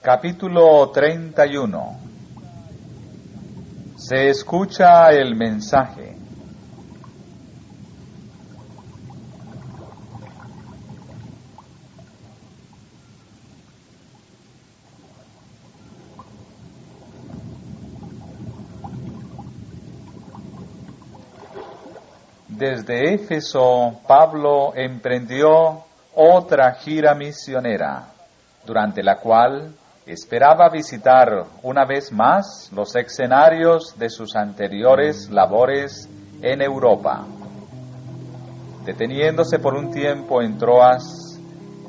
Capítulo 31. Se escucha el mensaje. Desde Éfeso, Pablo emprendió otra gira misionera, durante la cual esperaba visitar una vez más los escenarios de sus anteriores labores en Europa. Deteniéndose por un tiempo en Troas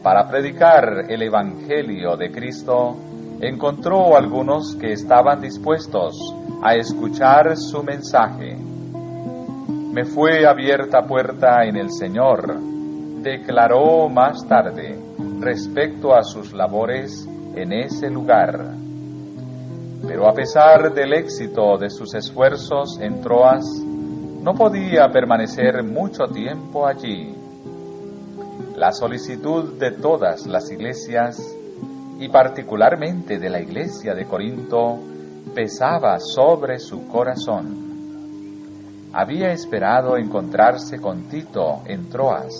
para predicar el Evangelio de Cristo, encontró algunos que estaban dispuestos a escuchar su mensaje. Me fue abierta puerta en el Señor, declaró más tarde respecto a sus labores en ese lugar. Pero a pesar del éxito de sus esfuerzos en Troas, no podía permanecer mucho tiempo allí. La solicitud de todas las iglesias, y particularmente de la iglesia de Corinto, pesaba sobre su corazón. Había esperado encontrarse con Tito en Troas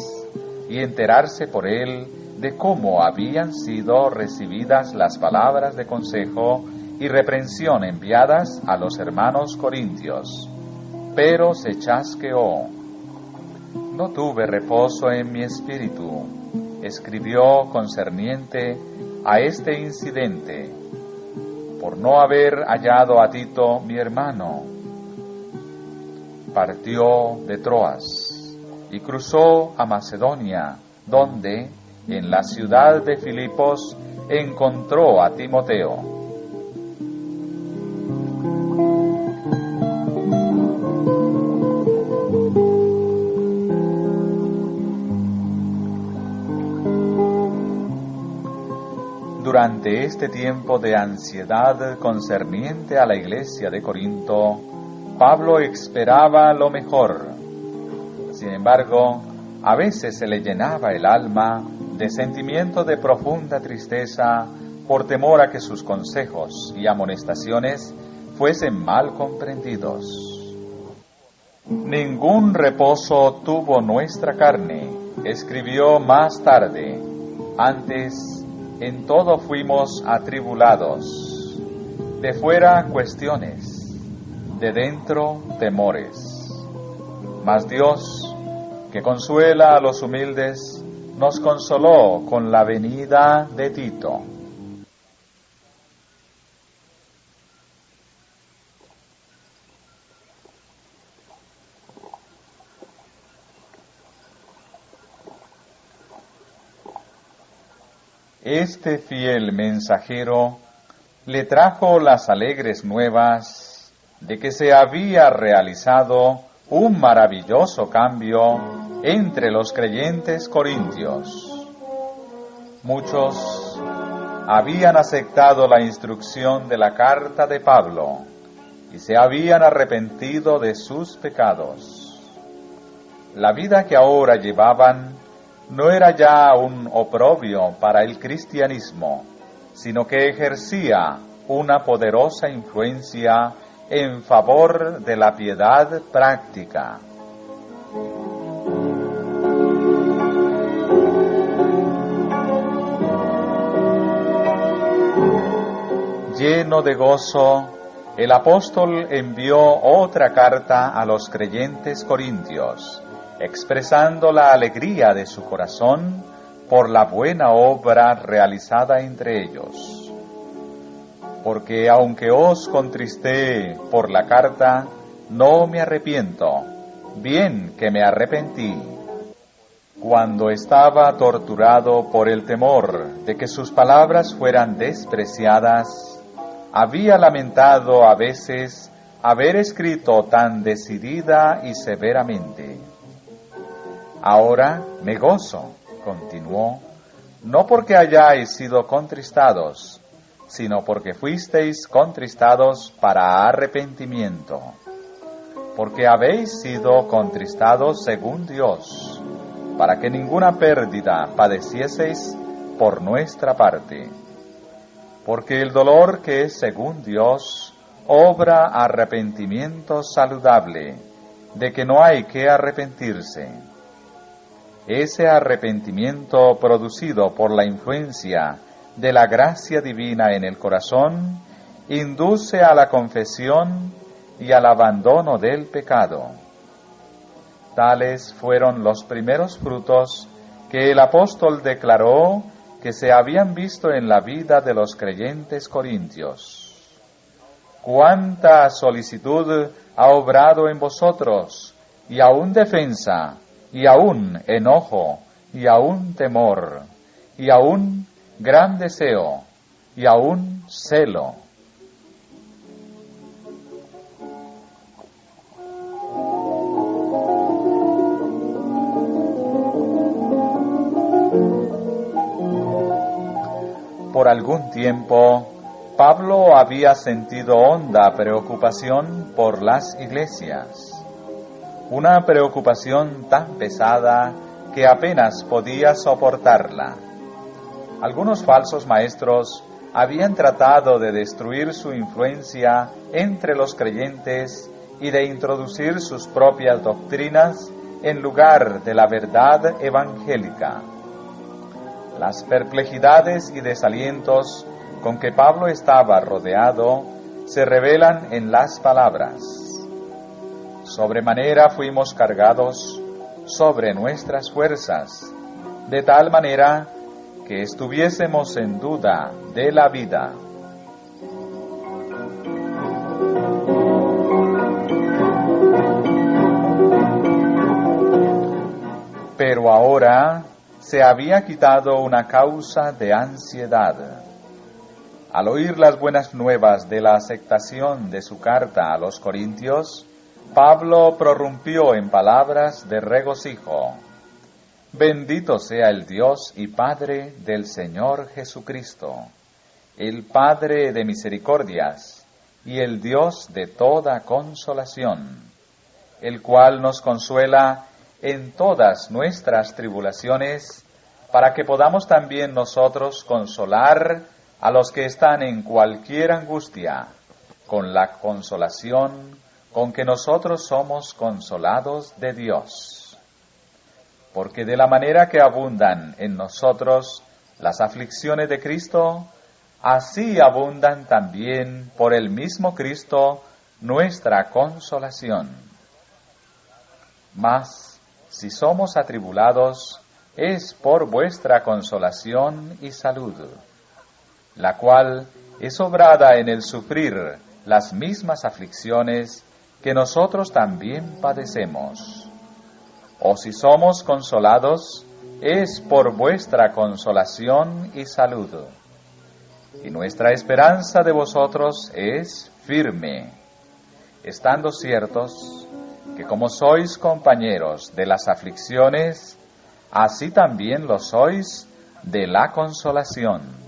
y enterarse por él de cómo habían sido recibidas las palabras de consejo y reprensión enviadas a los hermanos corintios. Pero se chasqueó. No tuve reposo en mi espíritu, escribió concerniente a este incidente, por no haber hallado a Tito mi hermano. Partió de Troas y cruzó a Macedonia, donde, en la ciudad de Filipos, encontró a Timoteo. Durante este tiempo de ansiedad concerniente a la iglesia de Corinto, Pablo esperaba lo mejor. Sin embargo, a veces se le llenaba el alma de sentimiento de profunda tristeza por temor a que sus consejos y amonestaciones fuesen mal comprendidos. Ningún reposo tuvo nuestra carne, escribió más tarde. Antes, en todo fuimos atribulados. De fuera cuestiones, de dentro temores. Mas Dios, que consuela a los humildes, nos consoló con la venida de Tito. Este fiel mensajero le trajo las alegres nuevas de que se había realizado un maravilloso cambio entre los creyentes corintios. Muchos habían aceptado la instrucción de la carta de Pablo y se habían arrepentido de sus pecados. La vida que ahora llevaban no era ya un oprobio para el cristianismo, sino que ejercía una poderosa influencia en favor de la piedad práctica. Lleno de gozo, el apóstol envió otra carta a los creyentes corintios, expresando la alegría de su corazón por la buena obra realizada entre ellos. Porque aunque os contristé por la carta, no me arrepiento, bien que me arrepentí. Cuando estaba torturado por el temor de que sus palabras fueran despreciadas, había lamentado a veces haber escrito tan decidida y severamente. Ahora me gozo, continuó, no porque hayáis sido contristados, sino porque fuisteis contristados para arrepentimiento, porque habéis sido contristados según Dios, para que ninguna pérdida padecieseis por nuestra parte. porque el dolor que es según Dios obra arrepentimiento saludable, de que no hay que arrepentirse. Ese arrepentimiento producido por la influencia de la gracia divina en el corazón induce a la confesión y al abandono del pecado. Tales fueron los primeros frutos que el apóstol declaró que se habían visto en la vida de los creyentes corintios. Cuánta solicitud ha obrado en vosotros, y aún defensa, y aún enojo, y aún temor, y aún gran deseo, y aún celo. Por algún tiempo, Pablo había sentido honda preocupación por las iglesias, una preocupación tan pesada que apenas podía soportarla. Algunos falsos maestros habían tratado de destruir su influencia entre los creyentes y de introducir sus propias doctrinas en lugar de la verdad evangélica. Las perplejidades y desalientos con que Pablo estaba rodeado se revelan en las palabras: sobremanera fuimos cargados sobre nuestras fuerzas, de tal manera que estuviésemos en duda de la vida. Pero ahora se había quitado una causa de ansiedad. Al oír las buenas nuevas de la aceptación de su carta a los Corintios, Pablo prorrumpió en palabras de regocijo. Bendito sea el Dios y Padre del Señor Jesucristo, el Padre de misericordias y el Dios de toda consolación, el cual nos consuela en todas nuestras tribulaciones, para que podamos también nosotros consolar a los que están en cualquier angustia, con la consolación con que nosotros somos consolados de Dios. Porque de la manera que abundan en nosotros las aflicciones de Cristo, así abundan también por el mismo Cristo nuestra consolación. Mas, si somos atribulados, es por vuestra consolación y salud, la cual es obrada en el sufrir las mismas aflicciones que nosotros también padecemos. O si somos consolados, es por vuestra consolación y salud. Y nuestra esperanza de vosotros es firme, estando ciertos que como sois compañeros de las aflicciones, así también lo sois de la consolación.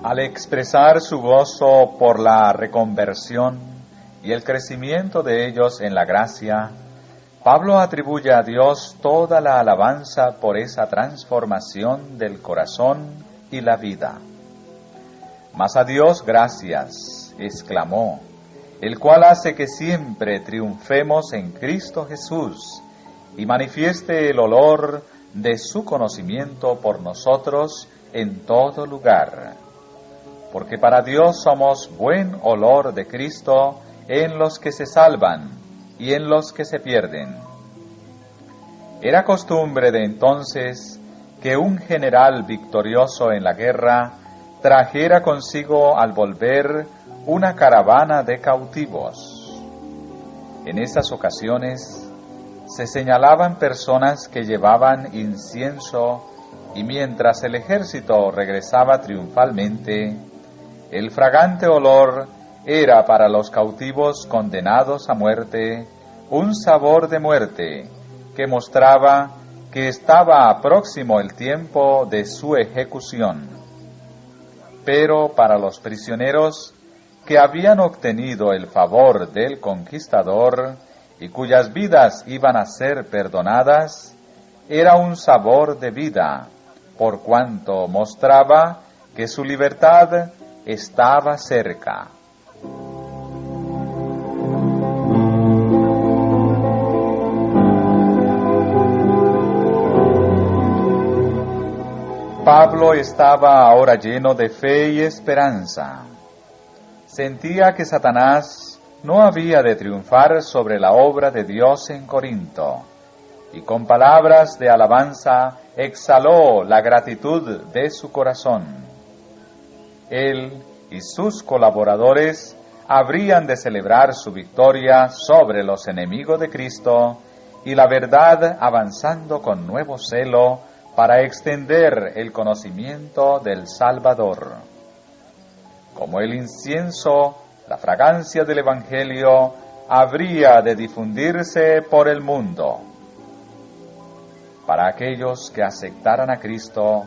Al expresar su gozo por la reconversión y el crecimiento de ellos en la gracia, Pablo atribuye a Dios toda la alabanza por esa transformación del corazón y la vida. Mas a Dios gracias, exclamó, el cual hace que siempre triunfemos en Cristo Jesús y manifieste el olor de su conocimiento por nosotros en todo lugar. Porque para Dios somos buen olor de Cristo en los que se salvan y en los que se pierden. Era costumbre de entonces que un general victorioso en la guerra trajera consigo al volver una caravana de cautivos. En esas ocasiones se señalaban personas que llevaban incienso y mientras el ejército regresaba triunfalmente, el fragante olor era para los cautivos condenados a muerte un sabor de muerte que mostraba que estaba próximo el tiempo de su ejecución. Pero para los prisioneros que habían obtenido el favor del conquistador y cuyas vidas iban a ser perdonadas, era un sabor de vida, por cuanto mostraba que su libertad estaba cerca. Pablo estaba ahora lleno de fe y esperanza. Sentía que Satanás no había de triunfar sobre la obra de Dios en Corinto, y con palabras de alabanza exhaló la gratitud de su corazón. Él y sus colaboradores habrían de celebrar su victoria sobre los enemigos de Cristo y la verdad avanzando con nuevo celo para extender el conocimiento del Salvador. Como el incienso, la fragancia del Evangelio habría de difundirse por el mundo. Para aquellos que aceptaran a Cristo,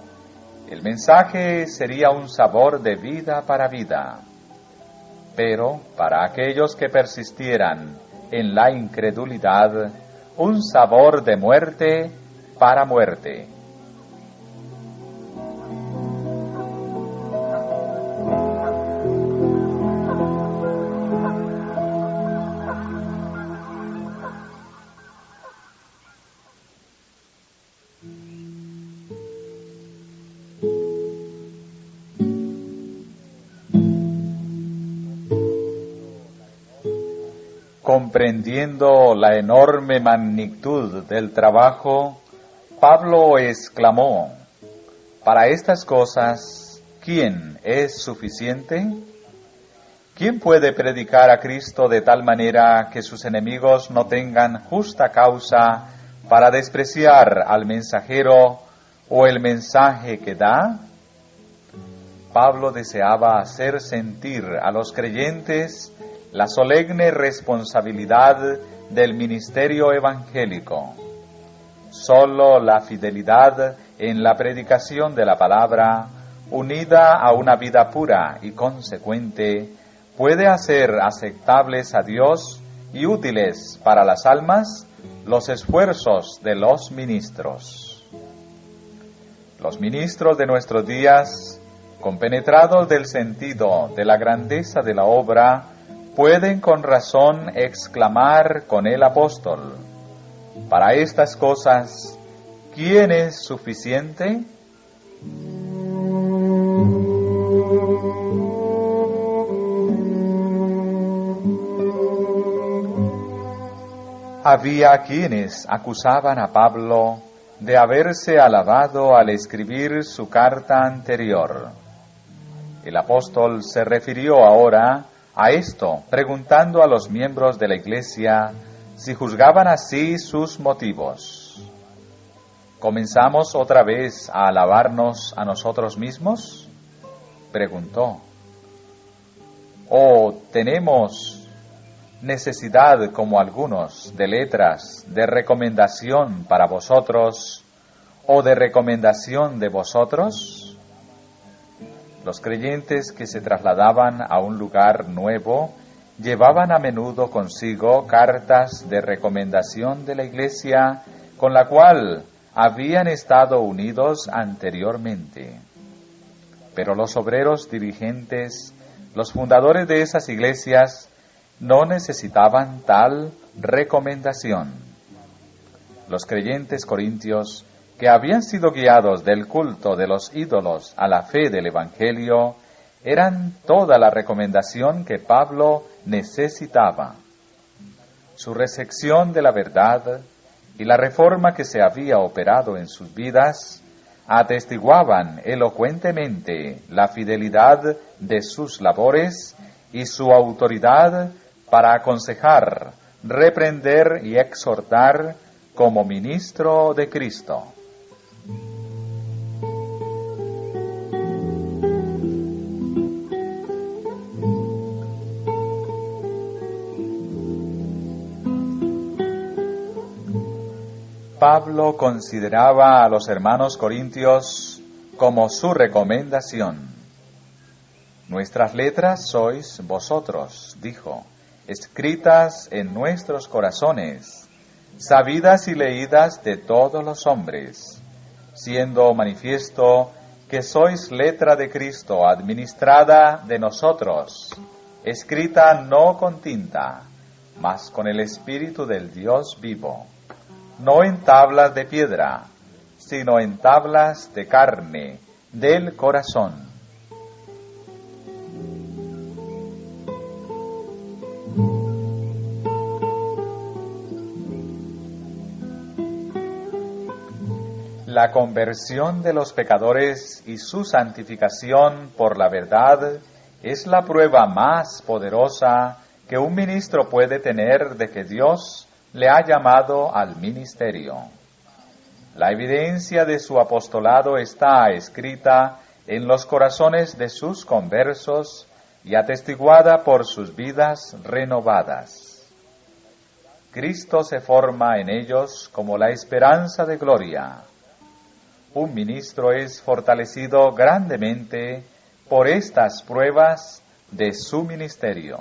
el mensaje sería un sabor de vida para vida. Pero para aquellos que persistieran en la incredulidad, un sabor de muerte para muerte. Comprendiendo la enorme magnitud del trabajo, Pablo exclamó: «Para estas cosas, ¿quién es suficiente? ¿Quién puede predicar a Cristo de tal manera que sus enemigos no tengan justa causa para despreciar al mensajero o el mensaje que da?» Pablo deseaba hacer sentir a los creyentes la solemne responsabilidad del ministerio evangélico. Solo la fidelidad en la predicación de la palabra, unida a una vida pura y consecuente, puede hacer aceptables a Dios y útiles para las almas los esfuerzos de los ministros. Los ministros de nuestros días, compenetrados del sentido de la grandeza de la obra, pueden con razón exclamar con el apóstol: «Para estas cosas, ¿quién es suficiente?» Había quienes acusaban a Pablo de haberse alabado al escribir su carta anterior. El apóstol se refirió ahora a esto, preguntando a los miembros de la iglesia si juzgaban así sus motivos. ¿Comenzamos otra vez a alabarnos a nosotros mismos?, preguntó. ¿O tenemos necesidad, como algunos, de letras de recomendación para vosotros o de recomendación de vosotros? Los creyentes que se trasladaban a un lugar nuevo llevaban a menudo consigo cartas de recomendación de la iglesia con la cual habían estado unidos anteriormente. Pero los obreros dirigentes, los fundadores de esas iglesias, no necesitaban tal recomendación. Los creyentes corintios, que habían sido guiados del culto de los ídolos a la fe del Evangelio, eran toda la recomendación que Pablo necesitaba. Su recepción de la verdad y la reforma que se había operado en sus vidas atestiguaban elocuentemente la fidelidad de sus labores y su autoridad para aconsejar, reprender y exhortar como ministro de Cristo. Pablo consideraba a los hermanos corintios como su recomendación. Nuestras letras sois vosotros, dijo, escritas en nuestros corazones, sabidas y leídas de todos los hombres, siendo manifiesto que sois letra de Cristo, administrada de nosotros, escrita no con tinta, mas con el Espíritu del Dios vivo, no en tablas de piedra, sino en tablas de carne, del corazón. La conversión de los pecadores y su santificación por la verdad es la prueba más poderosa que un ministro puede tener de que Dios le ha llamado al ministerio. La evidencia de su apostolado está escrita en los corazones de sus conversos y atestiguada por sus vidas renovadas. Cristo se forma en ellos como la esperanza de gloria. Un ministro es fortalecido grandemente por estas pruebas de su ministerio.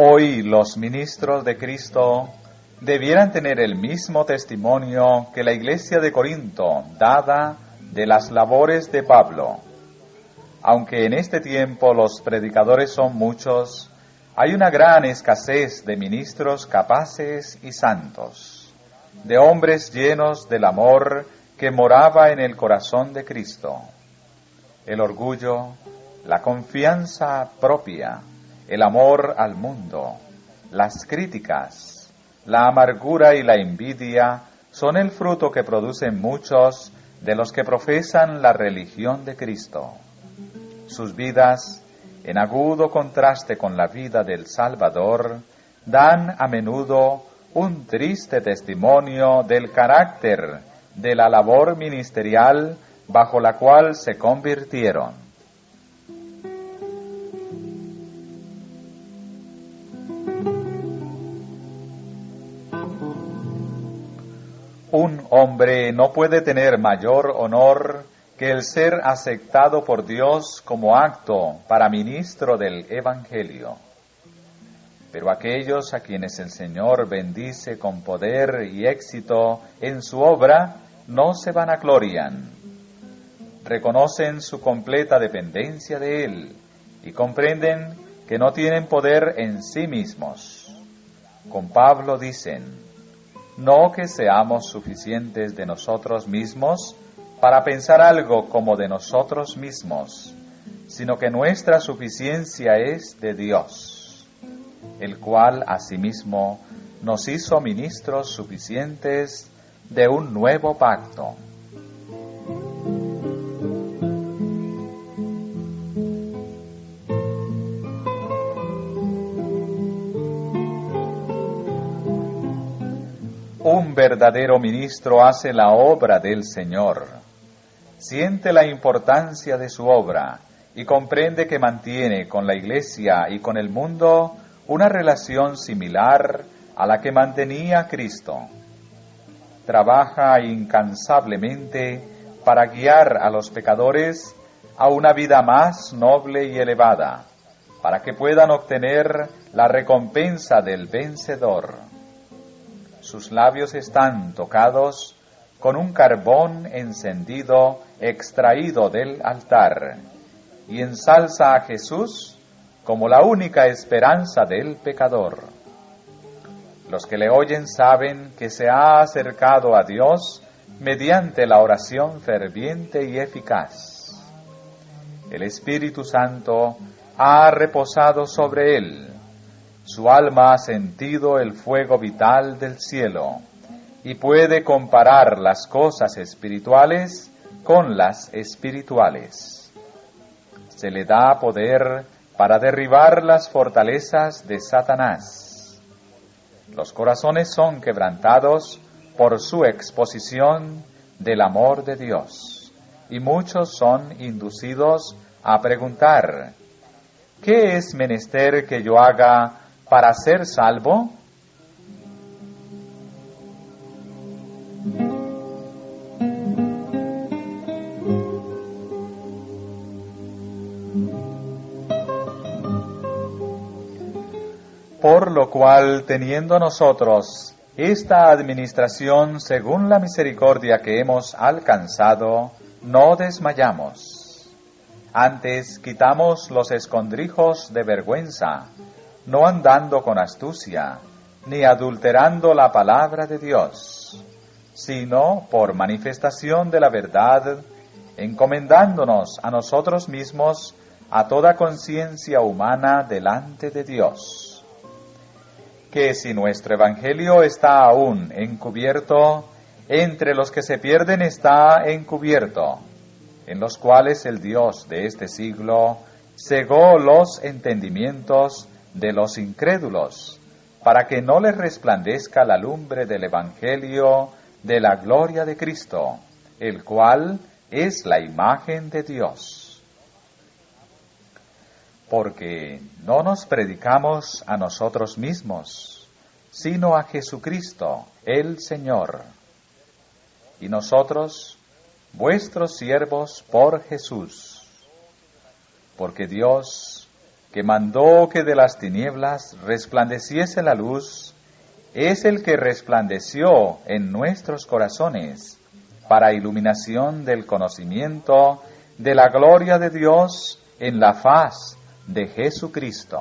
Hoy los ministros de Cristo debieran tener el mismo testimonio que la iglesia de Corinto daba de las labores de Pablo. Aunque en este tiempo los predicadores son muchos, hay una gran escasez de ministros capaces y santos, de hombres llenos del amor que moraba en el corazón de Cristo. El orgullo, la confianza propia, el amor al mundo, las críticas, la amargura y la envidia son el fruto que producen muchos de los que profesan la religión de Cristo. Sus vidas, en agudo contraste con la vida del Salvador, dan a menudo un triste testimonio del carácter de la labor ministerial bajo la cual se convirtieron. Un hombre no puede tener mayor honor que el ser aceptado por Dios como acto para ministro del Evangelio. Pero aquellos a quienes el Señor bendice con poder y éxito en su obra, no se vanaglorian. Reconocen su completa dependencia de Él y comprenden que no tienen poder en sí mismos. Con Pablo dicen, no que seamos suficientes de nosotros mismos para pensar algo como de nosotros mismos, sino que nuestra suficiencia es de Dios, el cual asimismo nos hizo ministros suficientes de un nuevo pacto. Un verdadero ministro hace la obra del Señor, siente la importancia de su obra y comprende que mantiene con la Iglesia y con el mundo una relación similar a la que mantenía Cristo. Trabaja incansablemente para guiar a los pecadores a una vida más noble y elevada, para que puedan obtener la recompensa del vencedor. Sus labios están tocados con un carbón encendido extraído del altar, y ensalza a Jesús como la única esperanza del pecador. Los que le oyen saben que se ha acercado a Dios mediante la oración ferviente y eficaz. El Espíritu Santo ha reposado sobre él. Su alma ha sentido el fuego vital del cielo y puede comparar las cosas espirituales con las espirituales. Se le da poder para derribar las fortalezas de Satanás. Los corazones son quebrantados por su exposición del amor de Dios. y muchos son inducidos a preguntar: ¿qué es menester que yo haga para ser salvo? Por lo cual, teniendo nosotros esta administración según la misericordia que hemos alcanzado, no desmayamos. Antes quitamos los escondrijos de vergüenza, no andando con astucia, ni adulterando la palabra de Dios, sino por manifestación de la verdad, encomendándonos a nosotros mismos a toda conciencia humana delante de Dios. Que si nuestro evangelio está aún encubierto, entre los que se pierden está encubierto, en los cuales el Dios de este siglo cegó los entendimientos de los incrédulos, para que no les resplandezca la lumbre del evangelio de la gloria de Cristo, el cual es la imagen de Dios. Porque no nos predicamos a nosotros mismos, sino a Jesucristo, el Señor. Y nosotros, vuestros siervos por Jesús. Porque Dios, que mandó que de las tinieblas resplandeciese la luz, es el que resplandeció en nuestros corazones, para iluminación del conocimiento de la gloria de Dios en la faz de Jesucristo.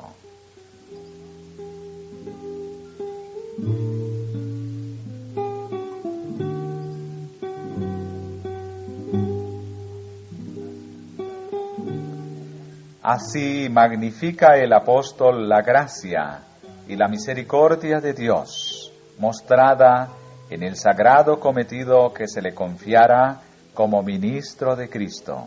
Así magnifica el apóstol la gracia y la misericordia de Dios, mostrada en el sagrado cometido que se le confiara como ministro de Cristo.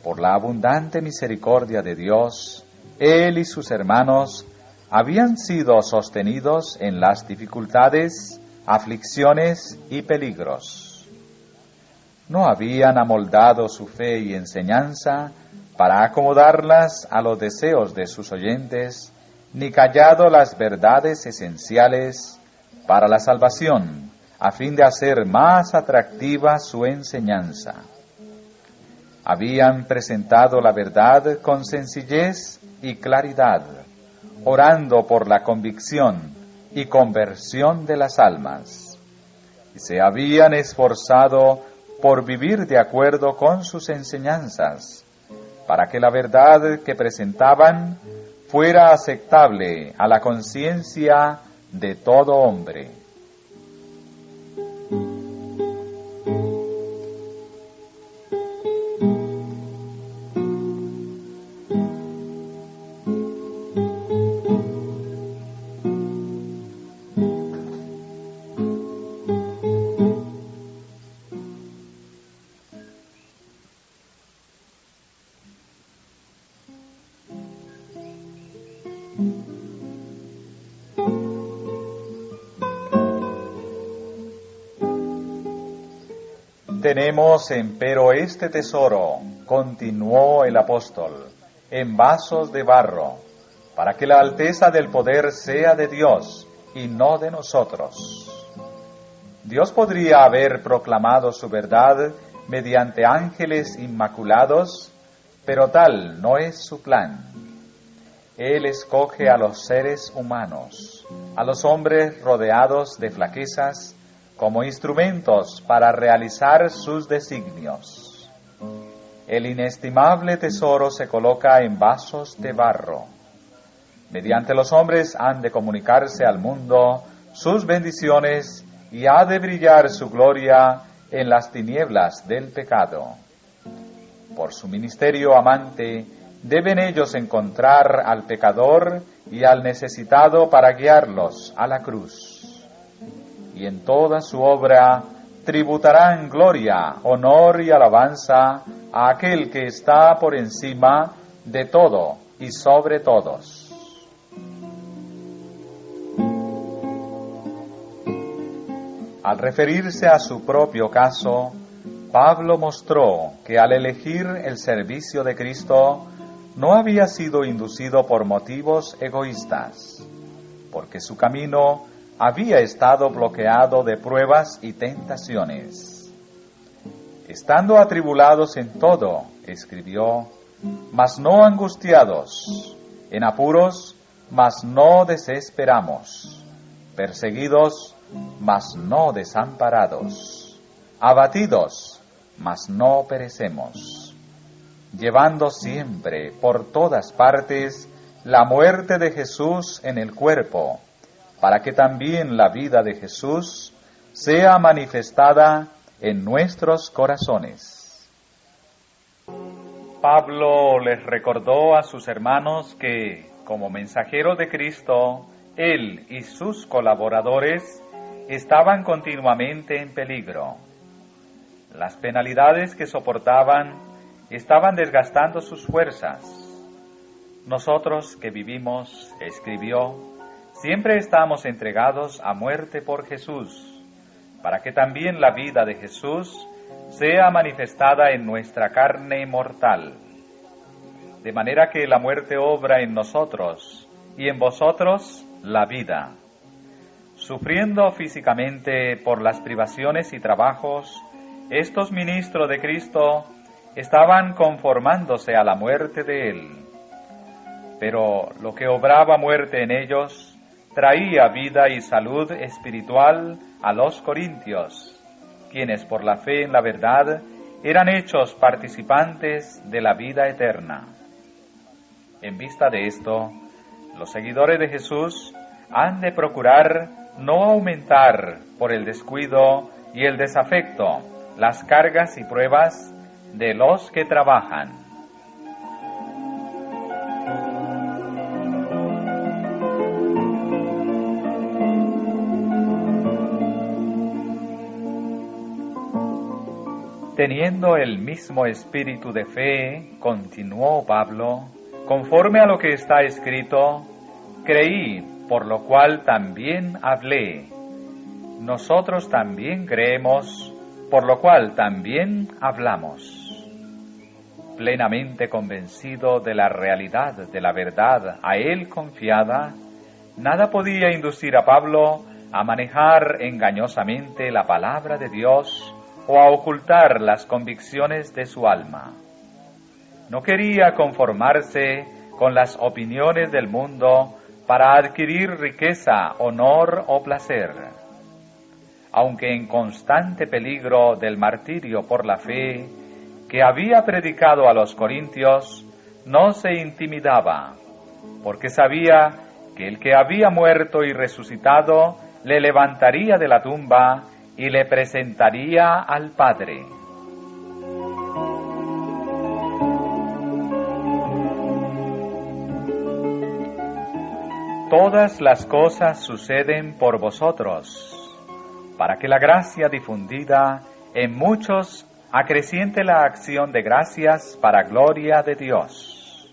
Por la abundante misericordia de Dios, él y sus hermanos habían sido sostenidos en las dificultades, aflicciones y peligros. No habían amoldado su fe y enseñanza para acomodarlas a los deseos de sus oyentes, ni callado las verdades esenciales para la salvación, a fin de hacer más atractiva su enseñanza. Habían presentado la verdad con sencillez y claridad, orando por la convicción y conversión de las almas, y se habían esforzado por vivir de acuerdo con sus enseñanzas, para que la verdad que presentaban fuera aceptable a la conciencia de todo hombre. Tenemos empero este tesoro, continuó el apóstol, en vasos de barro, para que la alteza del poder sea de Dios y no de nosotros. Dios podría haber proclamado su verdad mediante ángeles inmaculados, pero tal no es su plan. Él escoge a los seres humanos, a los hombres rodeados de flaquezas, como instrumentos para realizar sus designios. El inestimable tesoro se coloca en vasos de barro. Mediante los hombres han de comunicarse al mundo sus bendiciones y ha de brillar su gloria en las tinieblas del pecado. Por su ministerio amante, deben ellos encontrar al pecador y al necesitado para guiarlos a la cruz. Y en toda su obra tributarán gloria, honor y alabanza a aquel que está por encima de todo y sobre todos. Al referirse a su propio caso, Pablo mostró que al elegir el servicio de Cristo no había sido inducido por motivos egoístas, porque su camino había estado bloqueado de pruebas y tentaciones. Estando atribulados en todo, escribió, mas no angustiados, en apuros, mas no desesperamos, perseguidos, mas no desamparados, abatidos, mas no perecemos, llevando siempre por todas partes la muerte de Jesús en el cuerpo, para que también la vida de Jesús sea manifestada en nuestros corazones. Pablo les recordó a sus hermanos que, como mensajero de Cristo, él y sus colaboradores estaban continuamente en peligro. Las penalidades que soportaban estaban desgastando sus fuerzas. Nosotros que vivimos, escribió, siempre estamos entregados a muerte por Jesús, para que también la vida de Jesús sea manifestada en nuestra carne mortal. De manera que la muerte obra en nosotros y en vosotros la vida. Sufriendo físicamente por las privaciones y trabajos, estos ministros de Cristo estaban conformándose a la muerte de Él. Pero lo que obraba muerte en ellos traía vida y salud espiritual a los corintios, quienes por la fe en la verdad eran hechos participantes de la vida eterna. En vista de esto, los seguidores de Jesús han de procurar no aumentar por el descuido y el desafecto las cargas y pruebas de los que trabajan. Teniendo el mismo espíritu de fe, continuó Pablo, conforme a lo que está escrito, creí, por lo cual también hablé. Nosotros también creemos, por lo cual también hablamos. Plenamente convencido de la realidad de la verdad a él confiada, nada podía inducir a Pablo a manejar engañosamente la palabra de Dios o a ocultar las convicciones de su alma. No quería conformarse con las opiniones del mundo para adquirir riqueza, honor o placer. Aunque en constante peligro del martirio por la fe que había predicado a los corintios, no se intimidaba, porque sabía que el que había muerto y resucitado le levantaría de la tumba y le presentaría al Padre. Todas las cosas suceden por vosotros, para que la gracia difundida en muchos acreciente la acción de gracias para gloria de Dios.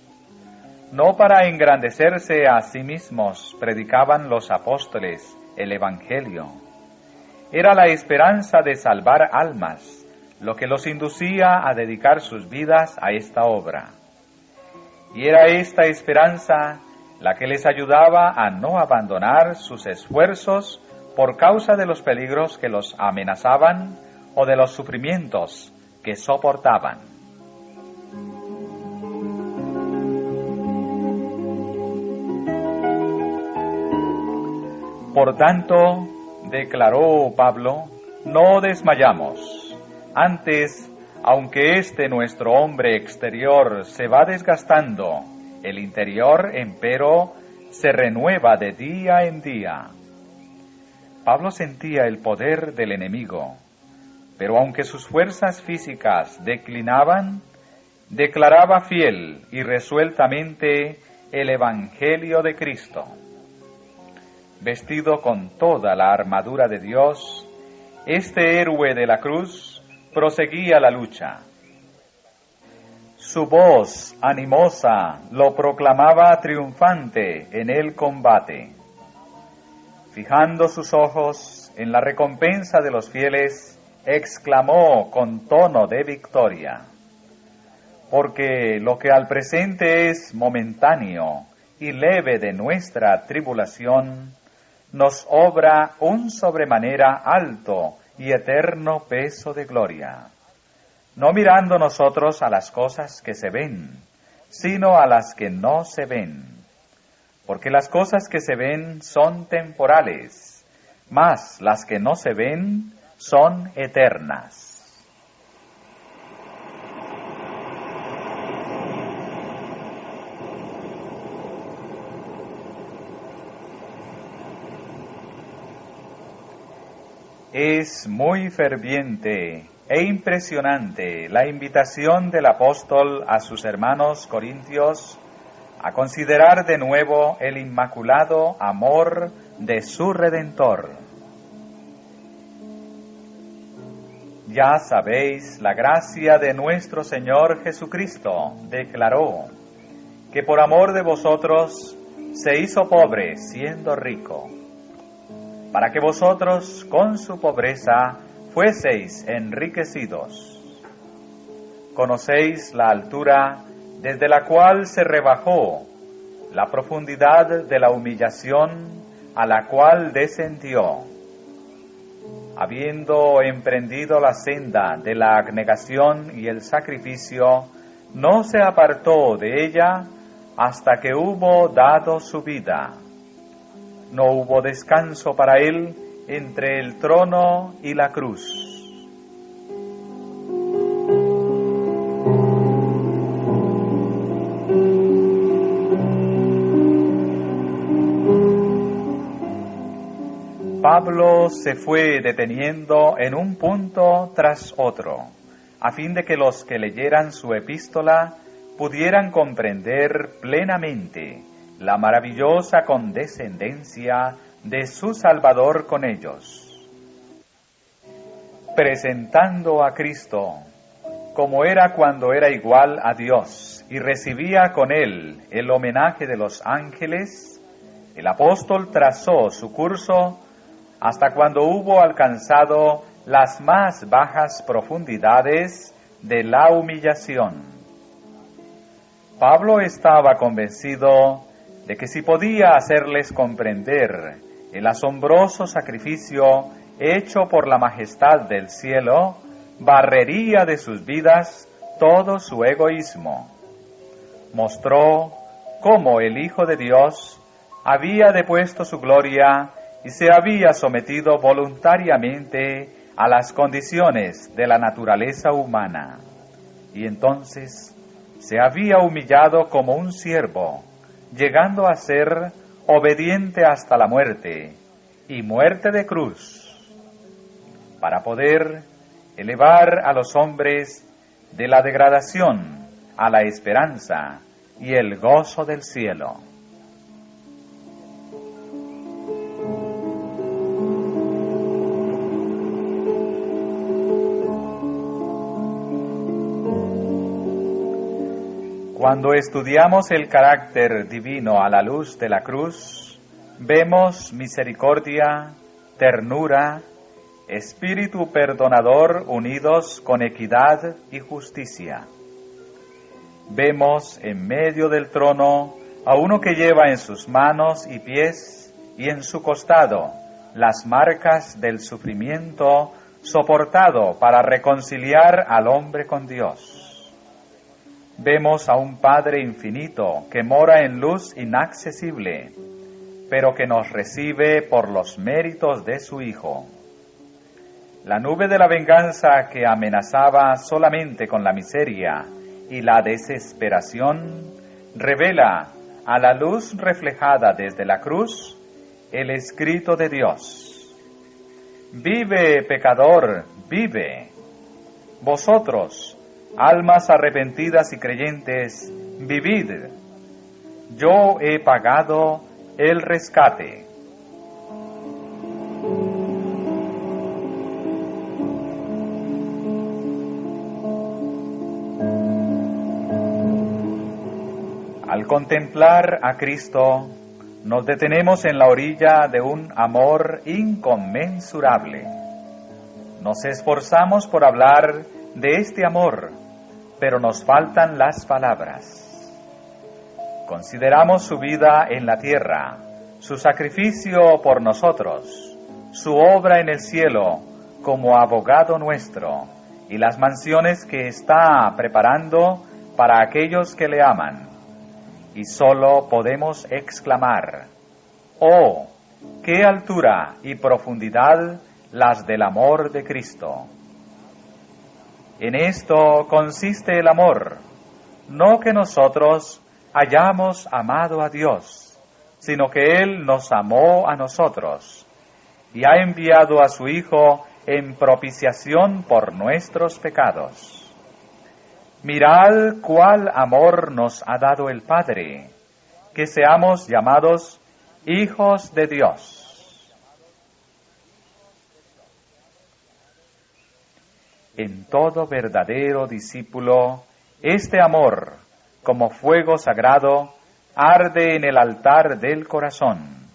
No para engrandecerse a sí mismos predicaban los apóstoles el Evangelio. Era la esperanza de salvar almas lo que los inducía a dedicar sus vidas a esta obra. Y era esta esperanza la que les ayudaba a no abandonar sus esfuerzos por causa de los peligros que los amenazaban o de los sufrimientos que soportaban. Por tanto, declaró Pablo, no desmayamos. Antes, aunque este nuestro hombre exterior se va desgastando, el interior, empero, se renueva de día en día. Pablo sentía el poder del enemigo, pero aunque sus fuerzas físicas declinaban, declaraba fiel y resueltamente el Evangelio de Cristo. Vestido con toda la armadura de Dios, este héroe de la cruz proseguía la lucha. Su voz animosa lo proclamaba triunfante en el combate. Fijando sus ojos en la recompensa de los fieles exclamó con tono de victoria: porque lo que al presente es momentáneo y leve de nuestra tribulación, nos obra un sobremanera alto y eterno peso de gloria, no mirando nosotros a las cosas que se ven, sino a las que no se ven. Porque las cosas que se ven son temporales, mas las que no se ven son eternas. Es muy ferviente e impresionante la invitación del apóstol a sus hermanos corintios a considerar de nuevo el inmaculado amor de su Redentor. Ya sabéis la gracia de nuestro Señor Jesucristo, declaró, que por amor de vosotros se hizo pobre siendo rico, para que vosotros con su pobreza fueseis enriquecidos. Conocéis la altura desde la cual se rebajó, la profundidad de la humillación a la cual descendió. Habiendo emprendido la senda de la abnegación y el sacrificio, no se apartó de ella hasta que hubo dado su vida. No hubo descanso para él entre el trono y la cruz. Pablo se fue deteniendo en un punto tras otro, a fin de que los que leyeran su epístola pudieran comprender plenamente la maravillosa condescendencia de su Salvador con ellos, presentando a Cristo como era cuando era igual a Dios y recibía con él el homenaje de los ángeles. El apóstol trazó su curso hasta cuando hubo alcanzado las más bajas profundidades de la humillación. Pablo estaba convencido de que si podía hacerles comprender el asombroso sacrificio hecho por la majestad del cielo, barrería de sus vidas todo su egoísmo. Mostró cómo el Hijo de Dios había depuesto su gloria y se había sometido voluntariamente a las condiciones de la naturaleza humana, y entonces se había humillado como un siervo, llegando a ser obediente hasta la muerte, y muerte de cruz, para poder elevar a los hombres de la degradación a la esperanza y el gozo del cielo. Cuando estudiamos el carácter divino a la luz de la cruz, vemos misericordia, ternura, espíritu perdonador unidos con equidad y justicia. Vemos en medio del trono a uno que lleva en sus manos y pies y en su costado las marcas del sufrimiento soportado para reconciliar al hombre con Dios. Vemos a un Padre infinito que mora en luz inaccesible, pero que nos recibe por los méritos de su Hijo. La nube de la venganza que amenazaba solamente con la miseria y la desesperación, revela a la luz reflejada desde la cruz el escrito de Dios. Vive, pecador, vive. Vosotros, almas arrepentidas y creyentes, vivid. Yo he pagado el rescate. Al contemplar a Cristo, nos detenemos en la orilla de un amor inconmensurable. Nos esforzamos por hablar de este amor, pero nos faltan las palabras. Consideramos su vida en la tierra, su sacrificio por nosotros, su obra en el cielo como abogado nuestro y las mansiones que está preparando para aquellos que le aman. Y solo podemos exclamar: ¡oh, qué altura y profundidad las del amor de Cristo! En esto consiste el amor, no que nosotros hayamos amado a Dios, sino que Él nos amó a nosotros y ha enviado a su Hijo en propiciación por nuestros pecados. Mirad cuál amor nos ha dado el Padre, que seamos llamados hijos de Dios. En todo verdadero discípulo, este amor, como fuego sagrado, arde en el altar del corazón.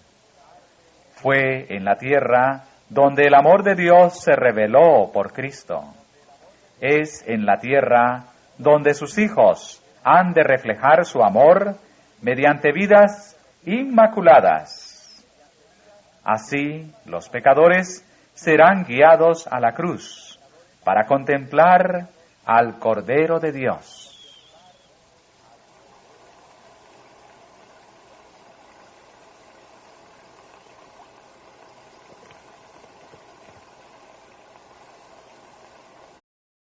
Fue en la tierra donde el amor de Dios se reveló por Cristo. Es en la tierra donde sus hijos han de reflejar su amor mediante vidas inmaculadas. Así, los pecadores serán guiados a la cruz para contemplar al Cordero de Dios.